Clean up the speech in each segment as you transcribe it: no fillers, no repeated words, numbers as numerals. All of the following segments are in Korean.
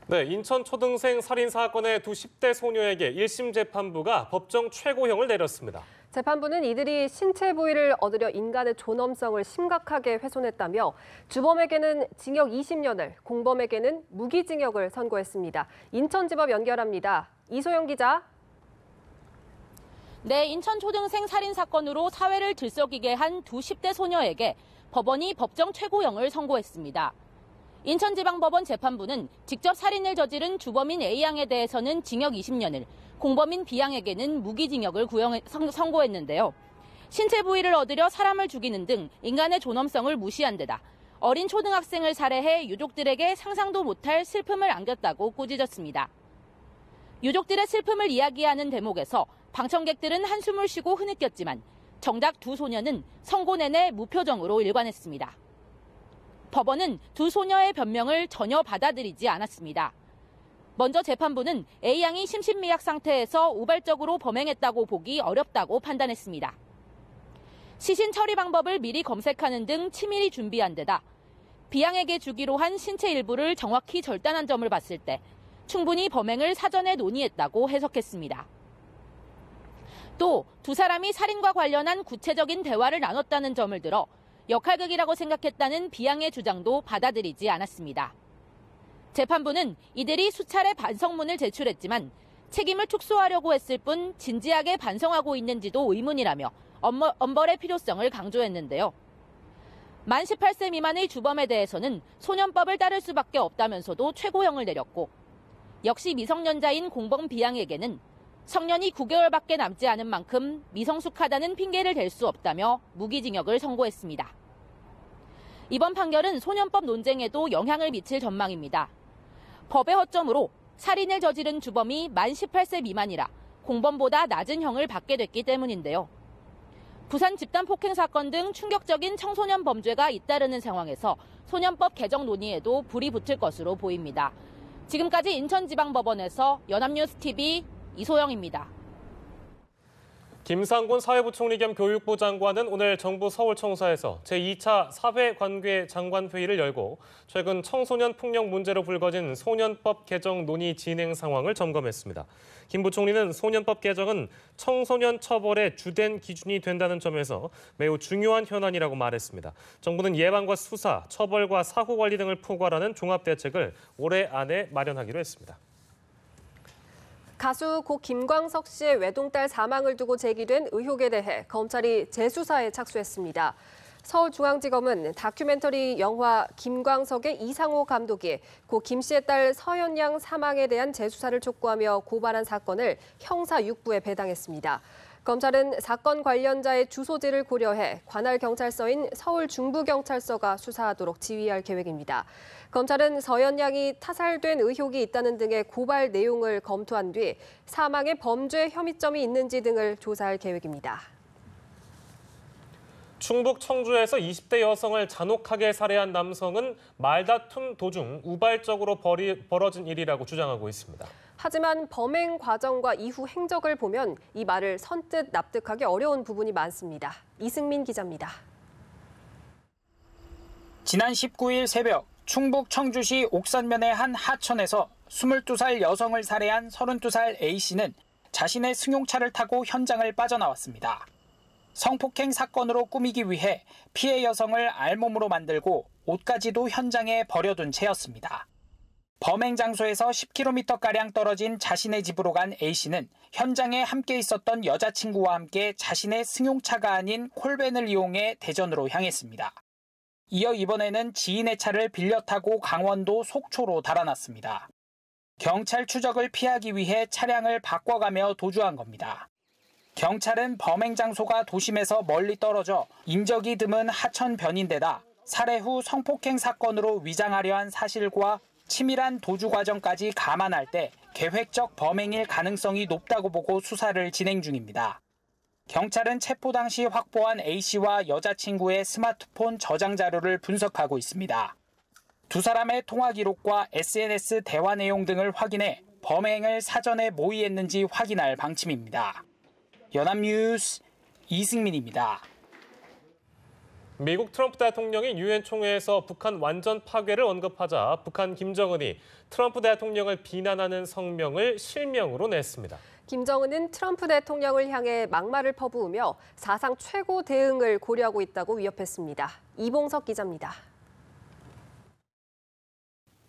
네, 인천 초등생 살인 사건의 두 10대 소녀에게 1심 재판부가 법정 최고형을 내렸습니다. 재판부는 이들이 신체 부위를 얻으려 인간의 존엄성을 심각하게 훼손했다며 주범에게는 징역 20년을, 공범에게는 무기징역을 선고했습니다. 인천지법 연결합니다. 이소영 기자. 네, 인천 초등생 살인 사건으로 사회를 들썩이게 한 두 10대 소녀에게 법원이 법정 최고형을 선고했습니다. 인천지방법원 재판부는 직접 살인을 저지른 주범인 A양에 대해서는 징역 20년을, 공범인 B양에게는 무기징역을 선고했는데요. 신체 부위를 얻으려 사람을 죽이는 등 인간의 존엄성을 무시한 데다 어린 초등학생을 살해해 유족들에게 상상도 못할 슬픔을 안겼다고 꾸짖었습니다. 유족들의 슬픔을 이야기하는 대목에서 방청객들은 한숨을 쉬고 흐느꼈지만 정작 두 소녀는 선고 내내 무표정으로 일관했습니다. 법원은 두 소녀의 변명을 전혀 받아들이지 않았습니다. 먼저 재판부는 A양이 심신미약 상태에서 우발적으로 범행했다고 보기 어렵다고 판단했습니다. 시신 처리 방법을 미리 검색하는 등 치밀히 준비한 데다 B양에게 주기로 한 신체 일부를 정확히 절단한 점을 봤을 때 충분히 범행을 사전에 논의했다고 해석했습니다. 또 두 사람이 살인과 관련한 구체적인 대화를 나눴다는 점을 들어 역할극이라고 생각했다는 B양의 주장도 받아들이지 않았습니다. 재판부는 이들이 수차례 반성문을 제출했지만 책임을 축소하려고 했을 뿐 진지하게 반성하고 있는지도 의문이라며 엄벌의 필요성을 강조했는데요. 만 18세 미만의 주범에 대해서는 소년법을 따를 수밖에 없다면서도 최고형을 내렸고 역시 미성년자인 공범 B양에게는 성년이 9개월밖에 남지 않은 만큼 미성숙하다는 핑계를 댈 수 없다며 무기징역을 선고했습니다. 이번 판결은 소년법 논쟁에도 영향을 미칠 전망입니다. 법의 허점으로 살인을 저지른 주범이 만 18세 미만이라 공범보다 낮은 형을 받게 됐기 때문인데요. 부산 집단 폭행 사건 등 충격적인 청소년 범죄가 잇따르는 상황에서 소년법 개정 논의에도 불이 붙을 것으로 보입니다. 지금까지 인천지방법원에서 연합뉴스TV 이소영입니다. 김상곤 사회부총리 겸 교육부 장관은 오늘 정부 서울청사에서 제2차 사회관계 장관회의를 열고 최근 청소년 폭력 문제로 불거진 소년법 개정 논의 진행 상황을 점검했습니다. 김 부총리는 소년법 개정은 청소년 처벌의 주된 기준이 된다는 점에서 매우 중요한 현안이라고 말했습니다. 정부는 예방과 수사, 처벌과 사후관리 등을 포괄하는 종합대책을 올해 안에 마련하기로 했습니다. 가수 고 김광석 씨의 외동딸 사망을 두고 제기된 의혹에 대해 검찰이 재수사에 착수했습니다. 서울중앙지검은 다큐멘터리 영화 김광석의 이상호 감독이 고 김 씨의 딸 서연양 사망에 대한 재수사를 촉구하며 고발한 사건을 형사 6부에 배당했습니다. 검찰은 사건 관련자의 주소지를 고려해 관할 경찰서인 서울 중부경찰서가 수사하도록 지휘할 계획입니다. 검찰은 서연양이 타살된 의혹이 있다는 등의 고발 내용을 검토한 뒤 사망의 범죄 혐의점이 있는지 등을 조사할 계획입니다. 충북 청주에서 20대 여성을 잔혹하게 살해한 남성은 말다툼 도중 우발적으로 벌어진 일이라고 주장하고 있습니다. 하지만 범행 과정과 이후 행적을 보면 이 말을 선뜻 납득하기 어려운 부분이 많습니다. 이승민 기자입니다. 지난 19일 새벽 충북 청주시 옥산면의 한 하천에서 22살 여성을 살해한 32살 A씨는 자신의 승용차를 타고 현장을 빠져나왔습니다. 성폭행 사건으로 꾸미기 위해 피해 여성을 알몸으로 만들고 옷까지도 현장에 버려둔 채였습니다. 범행 장소에서 10km가량 떨어진 자신의 집으로 간 A씨는 현장에 함께 있었던 여자친구와 함께 자신의 승용차가 아닌 콜밴을 이용해 대전으로 향했습니다. 이어 이번에는 지인의 차를 빌려 타고 강원도 속초로 달아났습니다. 경찰 추적을 피하기 위해 차량을 바꿔가며 도주한 겁니다. 경찰은 범행 장소가 도심에서 멀리 떨어져 인적이 드문 하천 변인데다 살해 후 성폭행 사건으로 위장하려 한 사실과 치밀한 도주 과정까지 감안할 때 계획적 범행일 가능성이 높다고 보고 수사를 진행 중입니다. 경찰은 체포 당시 확보한 A씨와 여자친구의 스마트폰 저장 자료를 분석하고 있습니다. 두 사람의 통화 기록과 SNS 대화 내용 등을 확인해 범행을 사전에 모의했는지 확인할 방침입니다. 연합뉴스 이승민입니다. 미국 트럼프 대통령이 유엔 총회에서 북한 완전 파괴를 언급하자 북한 김정은이 트럼프 대통령을 비난하는 성명을 실명으로 냈습니다. 김정은은 트럼프 대통령을 향해 막말을 퍼부으며 사상 최고 대응을 고려하고 있다고 위협했습니다. 이봉석 기자입니다.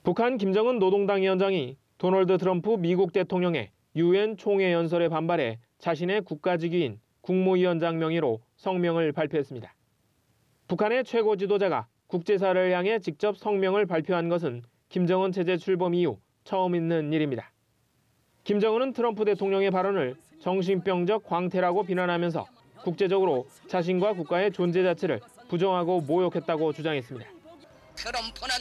북한 김정은 노동당 위원장이 도널드 트럼프 미국 대통령의 유엔 총회 연설에 반발해 자신의 국가직위인 국무위원장 명의로 성명을 발표했습니다. 북한의 최고 지도자가 국제사회를 향해 직접 성명을 발표한 것은 김정은 체제 출범 이후 처음 있는 일입니다. 김정은은 트럼프 대통령의 발언을 정신병적 광태라고 비난하면서 국제적으로 자신과 국가의 존재 자체를 부정하고 모욕했다고 주장했습니다. 트럼프는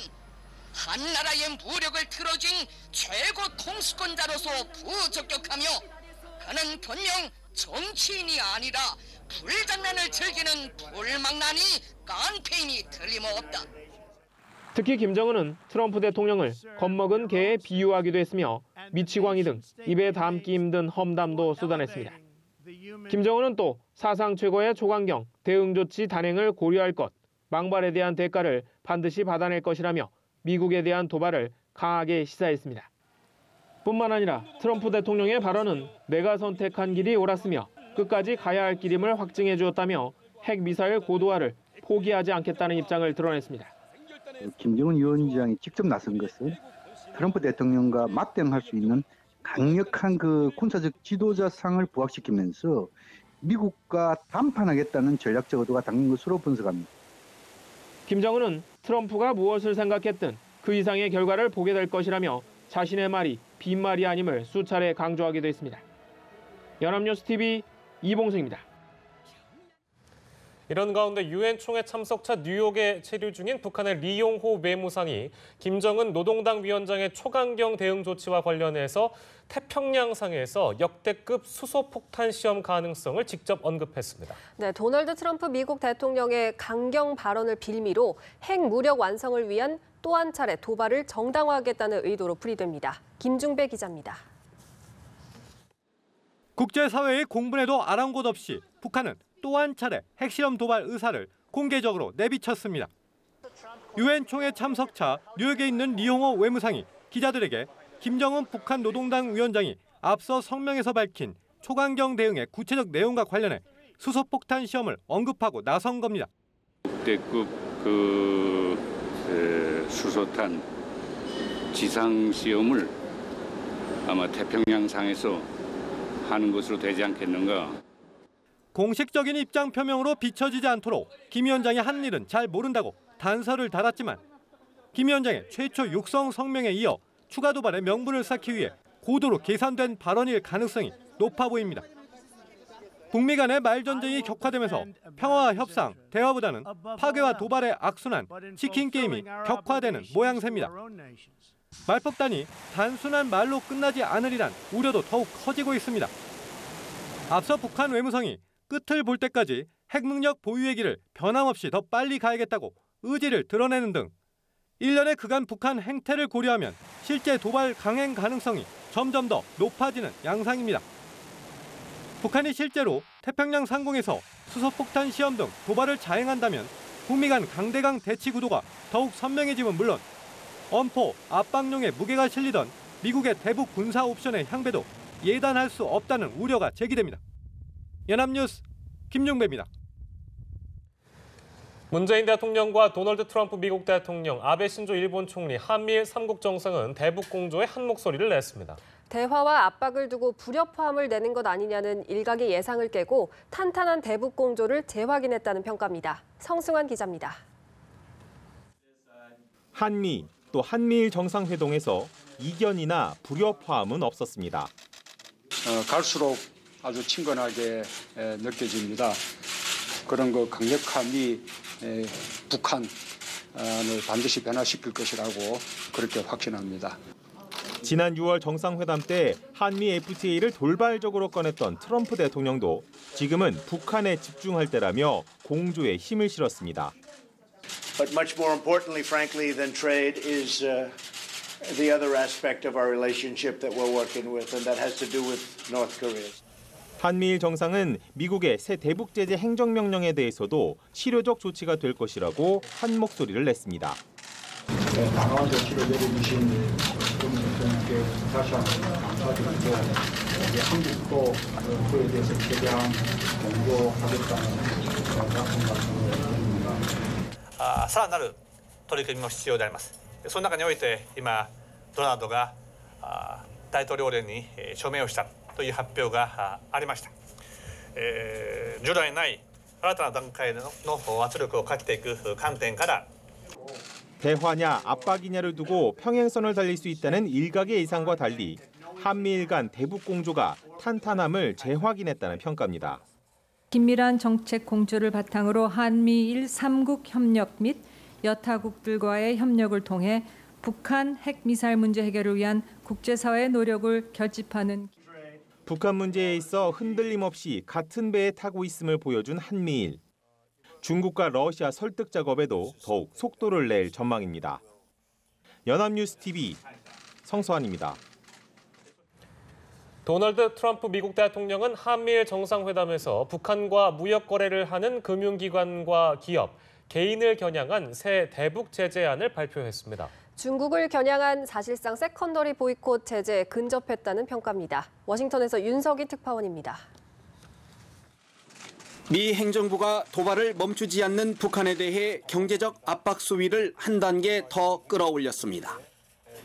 한 나라의 무력을 틀어진 최고 통수권자로서 부적격하며 그는 분명 정치인이 아니라 불장난을 즐기는 불망나니 깡패임이 틀림없다. 특히 김정은은 트럼프 대통령을 겁먹은 개에 비유하기도 했으며 미치광이 등 입에 담기 힘든 험담도 쏟아냈습니다. 김정은은 또 사상 최고의 초강경 대응 조치 단행을 고려할 것, 망발에 대한 대가를 반드시 받아낼 것이라며 미국에 대한 도발을 강하게 시사했습니다. 뿐만 아니라 트럼프 대통령의 발언은 내가 선택한 길이 옳았으며 끝까지 가야 할 길임을 확증해 주었다며 핵미사일 고도화를 포기하지 않겠다는 입장을 드러냈습니다. 김정은 위원장이 직접 나선 것은 트럼프 대통령과 맞대응할 수 있는 강력한 그 군사적 지도자상을 부각시키면서 미국과 담판하겠다는 전략적 의도가 담긴 것으로 분석합니다. 김정은은 트럼프가 무엇을 생각했든 그 이상의 결과를 보게 될 것이라며 자신의 말이 빈말이 아님을 수차례 강조하기도 했습니다. 연합뉴스TV 이봉승입니다. 이런 가운데 유엔 총회 참석차 뉴욕에 체류 중인 북한의 리용호 외무상이 김정은 노동당 위원장의 초강경 대응 조치와 관련해서 태평양상에서 역대급 수소폭탄 시험 가능성을 직접 언급했습니다. 네, 도널드 트럼프 미국 대통령의 강경 발언을 빌미로 핵 무력 완성을 위한 또 한 차례 도발을 정당화하겠다는 의도로 풀이됩니다. 김중배 기자입니다. 국제사회의 공분에도 아랑곳 없이 북한은 또 한 차례 핵실험 도발 의사를 공개적으로 내비쳤습니다. 유엔 총회 참석차 뉴욕에 있는 리용호 외무상이 기자들에게 김정은 북한 노동당 위원장이 앞서 성명에서 밝힌 초강경 대응의 구체적 내용과 관련해 수소폭탄 시험을 언급하고 나선 겁니다. 역대급 수소탄 지상 시험을 아마 태평양상에서 하는 것으로 되지 않겠는가. 공식적인 입장 표명으로 비춰지지 않도록 김 위원장이 한 일은 잘 모른다고 단서를 달았지만 김 위원장의 최초 육성 성명에 이어 추가 도발의 명분을 쌓기 위해 고도로 계산된 발언일 가능성이 높아 보입니다. 북미 간의 말전쟁이 격화되면서 평화와 협상, 대화보다는 파괴와 도발의 악순환, 치킨 게임이 격화되는 모양새입니다. 말법단이 단순한 말로 끝나지 않으리란 우려도 더욱 커지고 있습니다. 앞서 북한 외무성이 끝을 볼 때까지 핵능력 보유의 길을 변함없이 더 빨리 가야겠다고 의지를 드러내는 등 1년의 그간 북한 행태를 고려하면 실제 도발 강행 가능성이 점점 더 높아지는 양상입니다. 북한이 실제로 태평양 상공에서 수소폭탄 시험 등 도발을 자행한다면 북미 간 강대강 대치 구도가 더욱 선명해지면 물론 엄포, 압박용의 무게가 실리던 미국의 대북 군사 옵션의 향배도 예단할 수 없다는 우려가 제기됩니다. 연합뉴스 김중배입니다. 문재인 대통령과 도널드 트럼프 미국 대통령, 아베 신조 일본 총리, 한미일 3국 정상은 대북 공조에 한 목소리를 냈습니다. 대화와 압박을 두고 불협화음을 내는 것 아니냐는 일각의 예상을 깨고 탄탄한 대북 공조를 재확인했다는 평가입니다. 성승환 기자입니다. 한미 또 한미일 정상회동에서 이견이나 불협화음은 없었습니다. 갈수록 아주 친근하게 느껴집니다. 그런 거 강력함이 북한을 반드시 변화시킬 것이라고 그렇게 확신합니다. 지난 6월 정상회담 때 한미 FTA를 돌발적으로 꺼냈던 트럼프 대통령도 지금은 북한에 집중할 때라며 공조에 힘을 실었습니다. But much more importantly, frankly, than trade is the other aspect of our relationship that we're working with, and that has to do with North Korea. 한미일 정상은 미국의 새 대북 제재 행정명령에 대해서도 실효적 조치가 될 것이라고 한 목소리를 냈습니다. 강화한 조치를 내려주신 분께 다시 한번 감사드리고 한국도 그에 대해서 최대한 공조하겠다는 말씀을 드립니다. さらなる取り組みも必要であります。その中において今ドナルドが大統領令に署名をしたという発表がありました。従来ない新たな段階の圧力をかけていく観点から 대화냐 압박이냐를 두고 평행선을 달릴 수 있다는 일각의 예상과 달리 한미일 간 대북 공조가 탄탄함을 재확인했다는 평가입니다. 긴밀한 정책 공조를 바탕으로 한미일 3국 협력 및 여타국들과의 협력을 통해 북한 핵미사일 문제 해결을 위한 국제사회의 노력을 결집하는 북한 문제에 있어 흔들림 없이 같은 배에 타고 있음을 보여준 한미일. 중국과 러시아 설득 작업에도 더욱 속도를 낼 전망입니다. 연합뉴스TV 성수환입니다. 도널드 트럼프 미국 대통령은 한미일 정상회담에서 북한과 무역 거래를 하는 금융기관과 기업, 개인을 겨냥한 새 대북 제재안을 발표했습니다. 중국을 겨냥한 사실상 세컨더리 보이콧 제재에 근접했다는 평가입니다. 워싱턴에서 윤석희 특파원입니다. 미 행정부가 도발을 멈추지 않는 북한에 대해 경제적 압박 수위를 한 단계 더 끌어올렸습니다.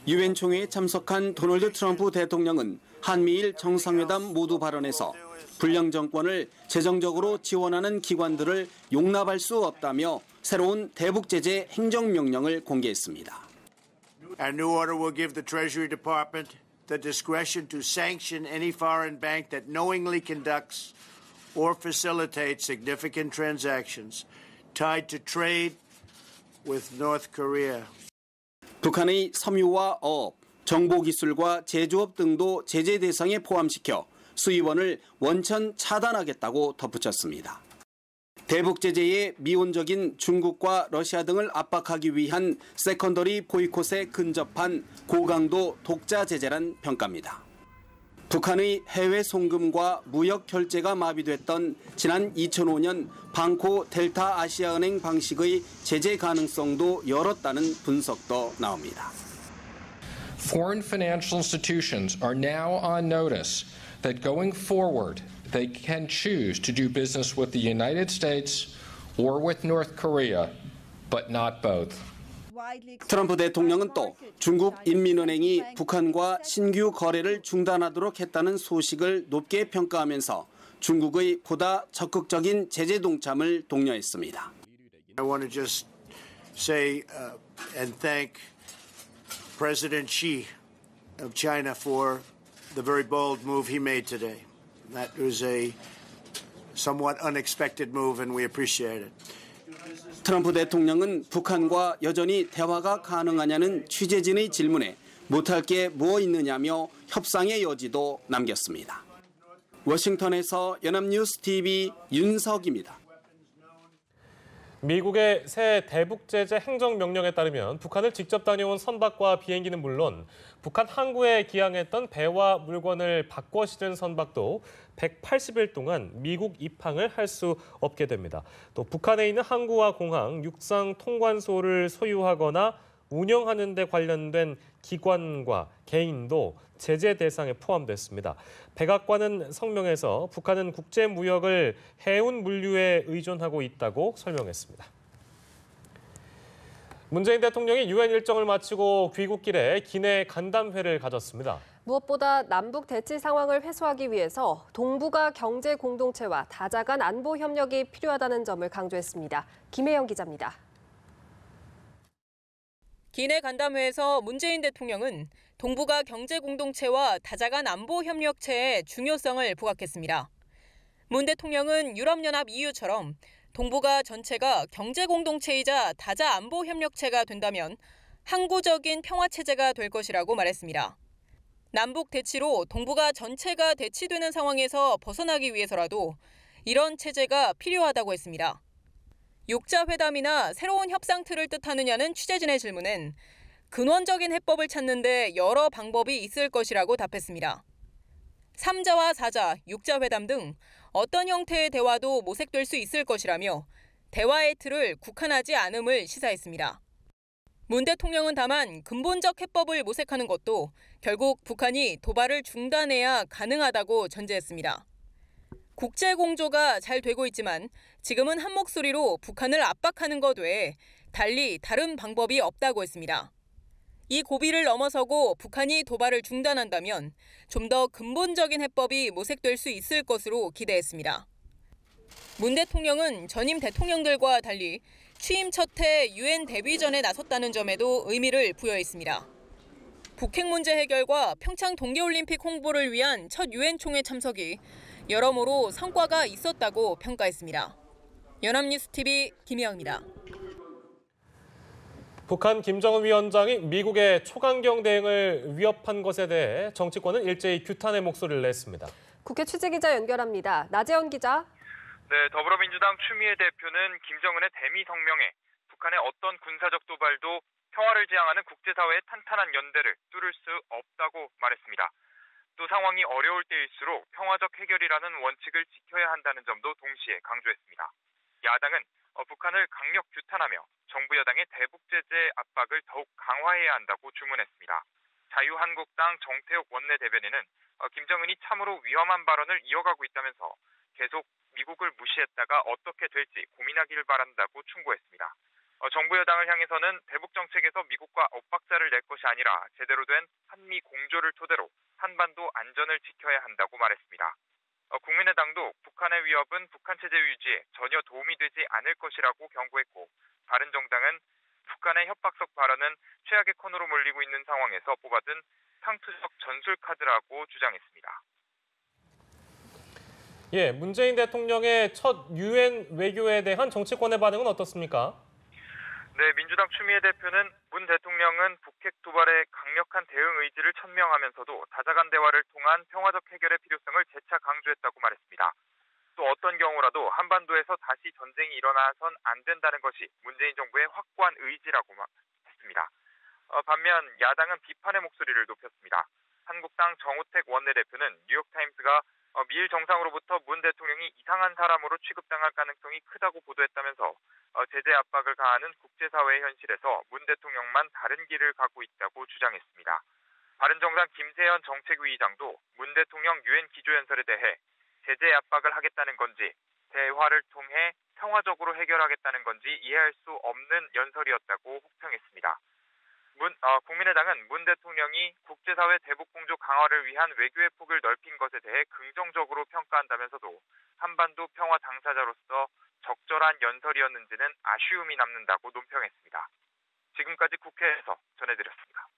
유엔 총회에 참석한 도널드 트럼프 대통령은 한미일 정상회담 모두 발언에서 불량 정권을 재정적으로 지원하는 기관들을 용납할 수 없다며 새로운 대북 제재 행정명령을 공개했습니다. Our new order will give the Treasury Department the discretion to sanction any foreign bank that knowingly conducts or facilitate significant transactions tied to trade with North Korea. 북한의 섬유와 어업, 정보기술과 제조업 등도 제재 대상에 포함시켜 수입원을 원천 차단하겠다고 덧붙였습니다. 대북 제재에 미온적인 중국과 러시아 등을 압박하기 위한 세컨더리 보이콧에 근접한 고강도 독자 제재란 평가입니다. 북한의 해외 송금과 무역 결제가 마비됐던 지난 2005년 방코 델타 아시아은행 방식의 제재 가능성도 열었다는 분석도 나옵니다. Foreign financial institutions are now on notice that going forward they can choose to do business with the United States or with North Korea, but not both. 트럼프 대통령은 또 중국 인민은행이 북한과 신규 거래를 중단하도록 했다는 소식을 높게 평가하면서 중국의 보다 적극적인 제재 동참을 독려했습니다. I want to just say and thank President Xi of China for the very bold move he made today. That was a somewhat unexpected move and we appreciate it. 트럼프 대통령은 북한과 여전히 대화가 가능하냐는 취재진의 질문에 못할 게 뭐 있느냐며 협상의 여지도 남겼습니다. 워싱턴에서 연합뉴스TV 윤석입니다. 미국의 새 대북 제재 행정명령에 따르면 북한을 직접 다녀온 선박과 비행기는 물론 북한 항구에 기항했던 배와 물건을 바꿔 실은 선박도 180일 동안 미국 입항을 할 수 없게 됩니다. 또 북한에 있는 항구와 공항, 육상 통관소를 소유하거나 운영하는 데 관련된 기관과 개인도 제재 대상에 포함됐습니다. 백악관은 성명에서 북한은 국제 무역을 해운 물류에 의존하고 있다고 설명했습니다. 문재인 대통령이 유엔 일정을 마치고 귀국길에 기내 간담회를 가졌습니다. 무엇보다 남북 대치 상황을 해소하기 위해서 동북아 경제 공동체와 다자간 안보 협력이 필요하다는 점을 강조했습니다. 김혜영 기자입니다. 기내 간담회에서 문재인 대통령은 동북아 경제 공동체와 다자간 안보 협력체의 중요성을 부각했습니다. 문 대통령은 유럽연합 EU처럼 동북아 전체가 경제 공동체이자 다자 안보 협력체가 된다면 항구적인 평화 체제가 될 것이라고 말했습니다. 남북 대치로 동북아 전체가 대치되는 상황에서 벗어나기 위해서라도 이런 체제가 필요하다고 했습니다. 6자 회담이나 새로운 협상 틀을 뜻하느냐는 취재진의 질문엔 근원적인 해법을 찾는 데 여러 방법이 있을 것이라고 답했습니다. 3자와 4자, 6자 회담 등 어떤 형태의 대화도 모색될 수 있을 것이라며 대화의 틀을 국한하지 않음을 시사했습니다. 문 대통령은 다만 근본적 해법을 모색하는 것도 결국 북한이 도발을 중단해야 가능하다고 전제했습니다. 국제 공조가 잘 되고 있지만 지금은 한 목소리로 북한을 압박하는 것 외에 달리 다른 방법이 없다고 했습니다. 이 고비를 넘어서고 북한이 도발을 중단한다면 좀 더 근본적인 해법이 모색될 수 있을 것으로 기대했습니다. 문 대통령은 전임 대통령들과 달리 취임 첫 해 유엔 대비전에 나섰다는 점에도 의미를 부여했습니다. 북핵 문제 해결과 평창 동계올림픽 홍보를 위한 첫 유엔 총회 참석이 여러모로 성과가 있었다고 평가했습니다. 연합뉴스TV 김희영입니다. 북한 김정은 위원장이 미국의 초강경 대응을 위협한 것에 대해 정치권은 일제히 규탄의 목소리를 냈습니다. 국회 취재기자 연결합니다. 나재원 기자. 네, 더불어민주당 추미애 대표는 김정은의 대미 성명에 북한의 어떤 군사적 도발도 평화를 지향하는 국제사회의 탄탄한 연대를 뚫을 수 없다고 말했습니다. 또 상황이 어려울 때일수록 평화적 해결이라는 원칙을 지켜야 한다는 점도 동시에 강조했습니다. 야당은 북한을 강력 규탄하며 정부 여당의 대북 제재 압박을 더욱 강화해야 한다고 주문했습니다. 자유한국당 정태욱 원내대변인은 김정은이 참으로 위험한 발언을 이어가고 있다면서 계속 미국을 무시했다가 어떻게 될지 고민하기를 바란다고 충고했습니다. 정부 여당을 향해서는 대북 정책에서 미국과 엇박자를 낼 것이 아니라 제대로 된 한미 공조를 토대로 한반도 안전을 지켜야 한다고 말했습니다. 국민의당도 북한의 위협은 북한 체제 유지에 전혀 도움이 되지 않을 것이라고 경고했고, 바른정당은 북한의 협박성 발언은 최악의 코너로 몰리고 있는 상황에서 뽑아든 상투적 전술 카드라고 주장했습니다. 예, 문재인 대통령의 첫 유엔 외교에 대한 정치권의 반응은 어떻습니까? 네, 민주당 추미애 대표는 문 대통령은 북핵 도발에 강력한 대응 의지를 천명하면서도 다자간 대화를 통한 평화적 해결의 필요성을 재차 강조했다고 말했습니다. 또 어떤 경우라도 한반도에서 다시 전쟁이 일어나선 안 된다는 것이 문재인 정부의 확고한 의지라고 했습니다. 반면 야당은 비판의 목소리를 높였습니다. 한국당 정우택 원내대표는 뉴욕타임스가 미일 정상으로부터 문 대통령이 이상한 사람으로 취급당할 가능성이 크다고 보도했다면서 제재 압박을 가하는 국제사회의 현실에서 문 대통령만 다른 길을 가고 있다고 주장했습니다. 바른정당 김세연 정책위의장도 문 대통령 유엔 기조연설에 대해 제재 압박을 하겠다는 건지 대화를 통해 평화적으로 해결하겠다는 건지 이해할 수 없는 연설이었다고 혹평했습니다. 국민의당은 문 대통령이 국제사회 대북공조 강화를 위한 외교의 폭을 넓힌 것에 대해 긍정적으로 평가한다면서도 한반도 평화 당사자로서 적절한 연설이었는지는 아쉬움이 남는다고 논평했습니다. 지금까지 국회에서 전해드렸습니다.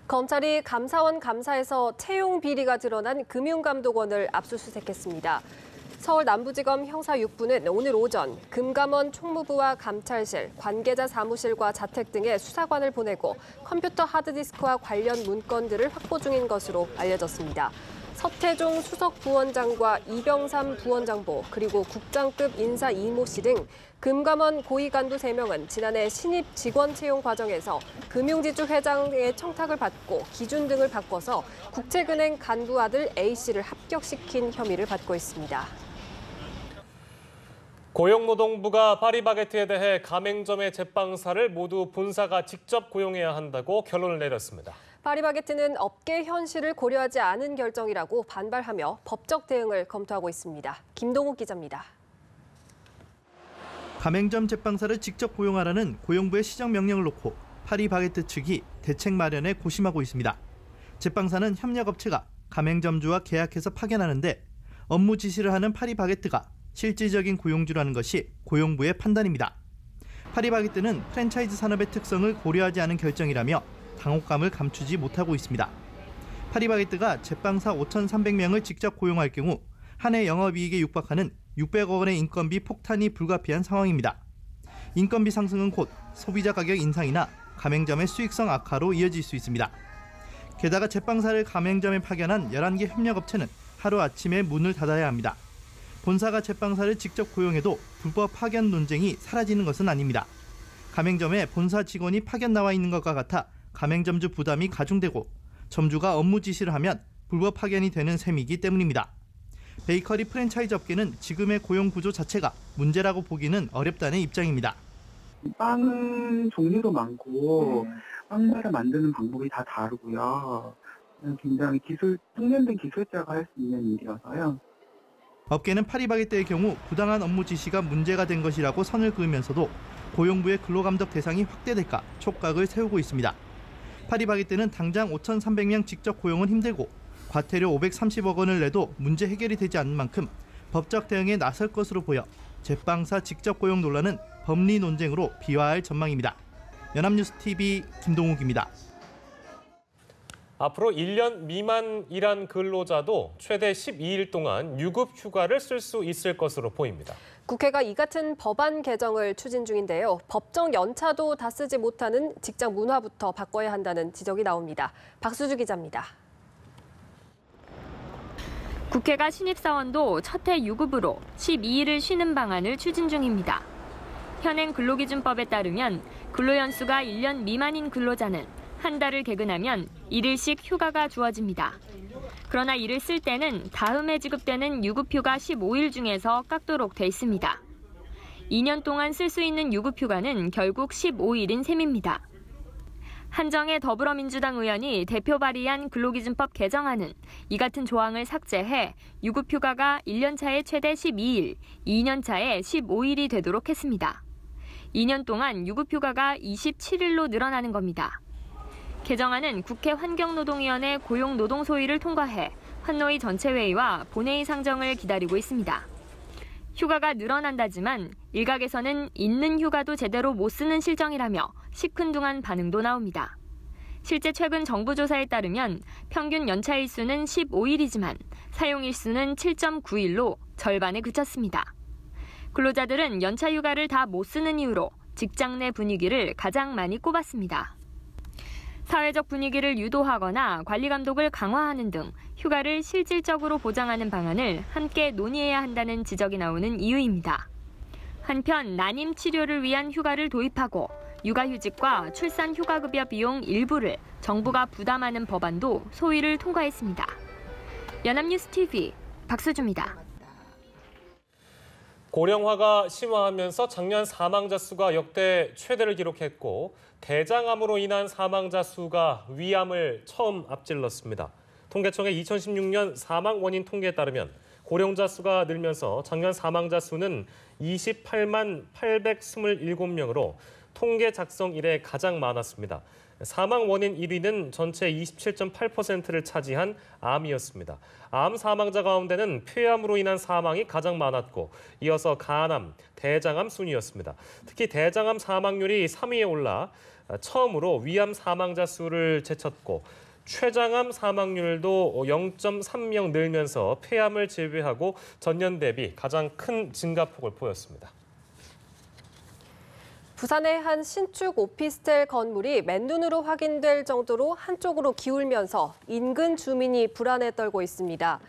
검찰이 감사원 감사에서 채용 비리가 드러난 금융감독원을 압수수색했습니다. 서울 남부지검 형사 6부는 오늘 오전 금감원 총무부와 감찰실, 관계자 사무실과 자택 등의 수사관을 보내고 컴퓨터 하드디스크와 관련 문건들을 확보 중인 것으로 알려졌습니다. 서태종 수석 부원장과 이병삼 부원장보, 그리고 국장급 인사 이모 씨 등 금감원 고위 간부 3명은 지난해 신입 직원 채용 과정에서 금융지주 회장의 청탁을 받고 기준 등을 바꿔서 국책은행 간부 아들 A 씨를 합격시킨 혐의를 받고 있습니다. 고용노동부가 파리바게트에 대해 가맹점의 제빵사를 모두 본사가 직접 고용해야 한다고 결론을 내렸습니다. 파리바게트는 업계 현실을 고려하지 않은 결정이라고 반발하며 법적 대응을 검토하고 있습니다. 김동욱 기자입니다. 가맹점 제빵사를 직접 고용하라는 고용부의 시정 명령을 놓고 파리바게트 측이 대책 마련에 고심하고 있습니다. 제빵사는 협력업체가 가맹점주와 계약해서 파견하는데 업무 지시를 하는 파리바게트가 실질적인 고용주라는 것이 고용부의 판단입니다. 파리바게트는 프랜차이즈 산업의 특성을 고려하지 않은 결정이라며 당혹감을 감추지 못하고 있습니다. 파리바게트가 제빵사 5,300명을 직접 고용할 경우 한 해 영업이익에 육박하는 600억 원의 인건비 폭탄이 불가피한 상황입니다. 인건비 상승은 곧 소비자 가격 인상이나 가맹점의 수익성 악화로 이어질 수 있습니다. 게다가 제빵사를 가맹점에 파견한 11개 협력업체는 하루아침에 문을 닫아야 합니다. 본사가 제빵사를 직접 고용해도 불법 파견 논쟁이 사라지는 것은 아닙니다. 가맹점에 본사 직원이 파견 나와 있는 것과 같아 가맹점주 부담이 가중되고 점주가 업무 지시를 하면 불법 파견이 되는 셈이기 때문입니다. 베이커리 프랜차이즈 업계는 지금의 고용 구조 자체가 문제라고 보기는 어렵다는 입장입니다. 빵은 종류도 많고 빵마다 만드는 방법이 다 다르고요. 굉장히 숙련된 기술자가 할 수 있는 일이어서요. 업계는 파리바게뜨의 경우 부당한 업무 지시가 문제가 된 것이라고 선을 그으면서도 고용부의 근로감독 대상이 확대될까 촉각을 세우고 있습니다. 파리바게뜨는 당장 5,300명 직접 고용은 힘들고 과태료 530억 원을 내도 문제 해결이 되지 않는 만큼 법적 대응에 나설 것으로 보여 제빵사 직접 고용 논란은 법리 논쟁으로 비화할 전망입니다. 연합뉴스TV 김동욱입니다. 앞으로 1년 미만 일한 근로자도 최대 12일 동안 유급 휴가를 쓸 수 있을 것으로 보입니다. 국회가 이 같은 법안 개정을 추진 중인데요. 법정 연차도 다 쓰지 못하는 직장 문화부터 바꿔야 한다는 지적이 나옵니다. 박수주 기자입니다. 국회가 신입사원도 첫 해 유급으로 12일을 쉬는 방안을 추진 중입니다. 현행 근로기준법에 따르면 근로연수가 1년 미만인 근로자는 한 달을 개근하면 1일씩 휴가가 주어집니다. 그러나 이를 쓸 때는 다음해 지급되는 유급휴가 15일 중에서 깎도록 돼 있습니다. 2년 동안 쓸 수 있는 유급휴가는 결국 15일인 셈입니다. 한정혜 더불어민주당 의원이 대표 발의한 근로기준법 개정안은 이 같은 조항을 삭제해 유급휴가가 1년 차에 최대 12일, 2년 차에 15일이 되도록 했습니다. 2년 동안 유급휴가가 27일로 늘어나는 겁니다. 개정안은 국회 환경노동위원회 고용노동소위를 통과해 환노위 전체회의와 본회의 상정을 기다리고 있습니다. 휴가가 늘어난다지만 일각에서는 있는 휴가도 제대로 못 쓰는 실정이라며 시큰둥한 반응도 나옵니다. 실제 최근 정부 조사에 따르면 평균 연차 일수는 15일이지만 사용 일수는 7.9일로 절반에 그쳤습니다. 근로자들은 연차 휴가를 다 못 쓰는 이유로 직장 내 분위기를 가장 많이 꼽았습니다. 사회적 분위기를 유도하거나 관리 감독을 강화하는 등 휴가를 실질적으로 보장하는 방안을 함께 논의해야 한다는 지적이 나오는 이유입니다. 한편 난임 치료를 위한 휴가를 도입하고 육아휴직과 출산휴가급여 비용 일부를 정부가 부담하는 법안도 소위를 통과했습니다. 연합뉴스TV 박수주입니다. 고령화가 심화하면서 작년 사망자 수가 역대 최대를 기록했고 대장암으로 인한 사망자 수가 위암을 처음 앞질렀습니다. 통계청의 2016년 사망 원인 통계에 따르면 고령자 수가 늘면서 작년 사망자 수는 28만 827명으로 통계 작성 이래 가장 많았습니다. 사망 원인 1위는 전체 27.8%를 차지한 암이었습니다. 암 사망자 가운데는 폐암으로 인한 사망이 가장 많았고 이어서 간암, 대장암 순이었습니다. 특히 대장암 사망률이 3위에 올라 처음으로 위암 사망자 수를 제쳤고 췌장암 사망률도 0.3명 늘면서 폐암을 제외하고 전년 대비 가장 큰 증가폭을 보였습니다. 부산의 한 신축 오피스텔 건물이 맨눈으로 확인될 정도로 한쪽으로 기울면서 인근 주민이 불안에 떨고 있습니다.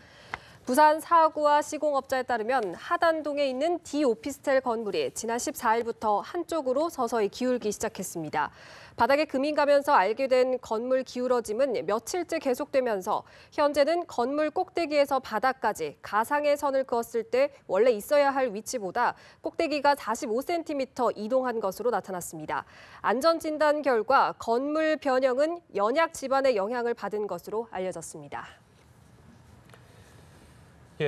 부산 사구와 시공업자에 따르면 하단동에 있는 D 오피스텔 건물이 지난 14일부터 한쪽으로 서서히 기울기 시작했습니다. 바닥에 금이 가면서 알게 된 건물 기울어짐은 며칠째 계속되면서 현재는 건물 꼭대기에서 바닥까지 가상의 선을 그었을 때 원래 있어야 할 위치보다 꼭대기가 45cm 이동한 것으로 나타났습니다. 안전진단 결과 건물 변형은 연약 지반의 영향을 받은 것으로 알려졌습니다.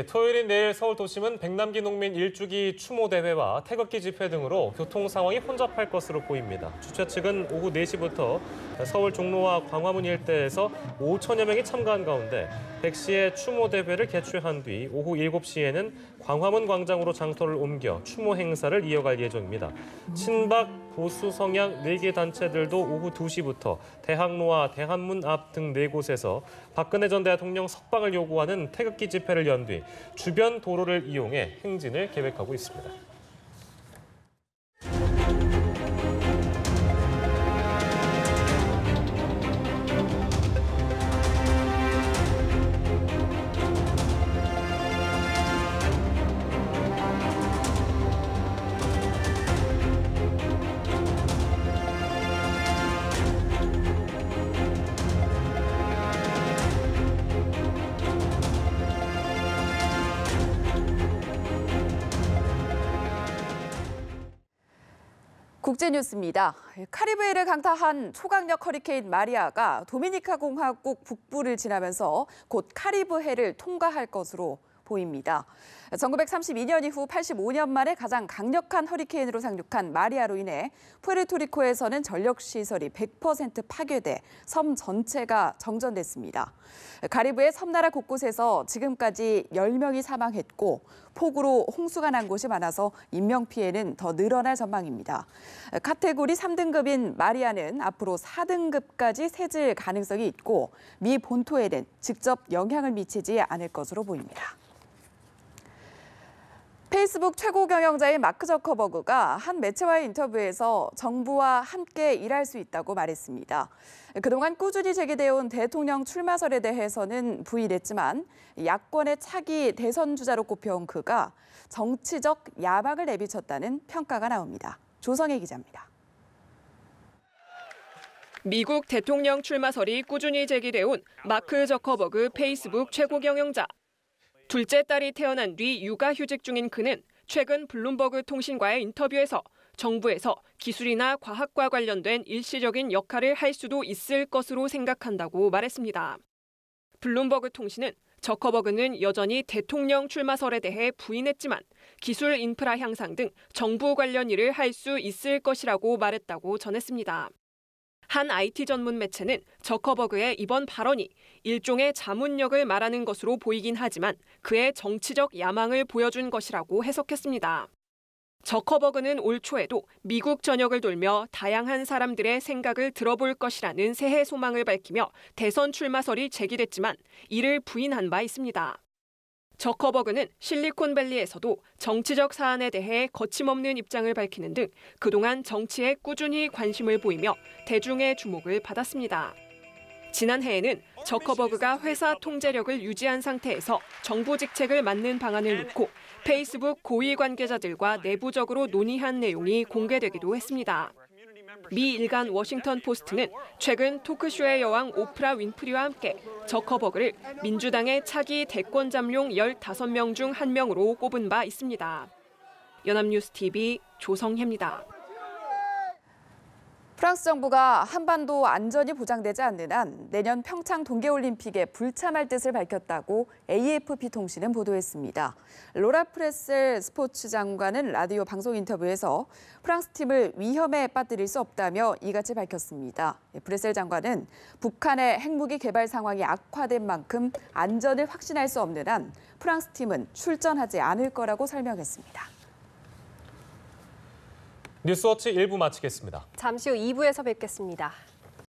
토요일인 내일 서울 도심은 백남기 농민 일주기 추모 대회와 태극기 집회 등으로 교통 상황이 혼잡할 것으로 보입니다. 주최 측은 오후 4시부터 서울 종로와 광화문 일대에서 5천여 명이 참가한 가운데 100시에 추모 대회를 개최한 뒤 오후 7시에는 광화문 광장으로 장터를 옮겨 추모 행사를 이어갈 예정입니다. 친박, 보수 성향 4개 단체들도 오후 2시부터 대학로와 대한문 앞 등 4곳에서 박근혜 전 대통령 석방을 요구하는 태극기 집회를 연 뒤 주변 도로를 이용해 행진을 계획하고 있습니다. 국제뉴스입니다. 카리브해를 강타한 초강력 허리케인 마리아가 도미니카 공화국 북부를 지나면서 곧 카리브해를 통과할 것으로 보입니다. 1932년 이후 85년 만에 가장 강력한 허리케인으로 상륙한 마리아로 인해 푸에르토리코에서는 전력시설이 100% 파괴돼 섬 전체가 정전됐습니다. 카리브해 섬나라 곳곳에서 지금까지 10명이 사망했고 폭우로 홍수가 난 곳이 많아서 인명피해는 더 늘어날 전망입니다. 카테고리 3등급인 마리아는 앞으로 4등급까지 세질 가능성이 있고 미 본토에는 직접 영향을 미치지 않을 것으로 보입니다. 페이스북 최고 경영자인 마크 저커버그가 한 매체와의 인터뷰에서 정부와 함께 일할 수 있다고 말했습니다. 그동안 꾸준히 제기되어 온 대통령 출마설에 대해서는 부인했지만 야권의 차기 대선 주자로 꼽혀온 그가 정치적 야망을 내비쳤다는 평가가 나옵니다. 조성혜 기자입니다. 미국 대통령 출마설이 꾸준히 제기돼 온 마크 저커버그 페이스북 최고 경영자. 둘째 딸이 태어난 뒤 육아휴직 중인 그는 최근 블룸버그 통신과의 인터뷰에서 정부에서 기술이나 과학과 관련된 일시적인 역할을 할 수도 있을 것으로 생각한다고 말했습니다. 블룸버그 통신은 저커버그는 여전히 대통령 출마설에 대해 부인했지만 기술 인프라 향상 등 정부 관련 일을 할 수 있을 것이라고 말했다고 전했습니다. 한 IT 전문 매체는 저커버그의 이번 발언이 일종의 자문력을 말하는 것으로 보이긴 하지만 그의 정치적 야망을 보여준 것이라고 해석했습니다. 저커버그는 올 초에도 미국 전역을 돌며 다양한 사람들의 생각을 들어볼 것이라는 새해 소망을 밝히며 대선 출마설이 제기됐지만 이를 부인한 바 있습니다. 저커버그는 실리콘밸리에서도 정치적 사안에 대해 거침없는 입장을 밝히는 등 그동안 정치에 꾸준히 관심을 보이며 대중의 주목을 받았습니다. 지난해에는 저커버그가 회사 통제력을 유지한 상태에서 정부 직책을 맡는 방안을 놓고 페이스북 고위 관계자들과 내부적으로 논의한 내용이 공개되기도 했습니다. 미 일간 워싱턴 포스트는 최근 토크쇼의 여왕 오프라 윈프리와 함께 저커버그를 민주당의 차기 대권 잠룡 15명 중 한 명으로 꼽은 바 있습니다. 연합뉴스 TV 조성혜입니다. 프랑스 정부가 한반도 안전이 보장되지 않는 한 내년 평창 동계올림픽에 불참할 뜻을 밝혔다고 AFP 통신은 보도했습니다. 로라 프레셀 스포츠 장관은 라디오 방송 인터뷰에서 프랑스 팀을 위험에 빠뜨릴 수 없다며 이같이 밝혔습니다. 프레셀 장관은 북한의 핵무기 개발 상황이 악화된 만큼 안전을 확신할 수 없는 한 프랑스 팀은 출전하지 않을 거라고 설명했습니다. 뉴스워치 1부 마치겠습니다. 잠시 후 2부에서 뵙겠습니다.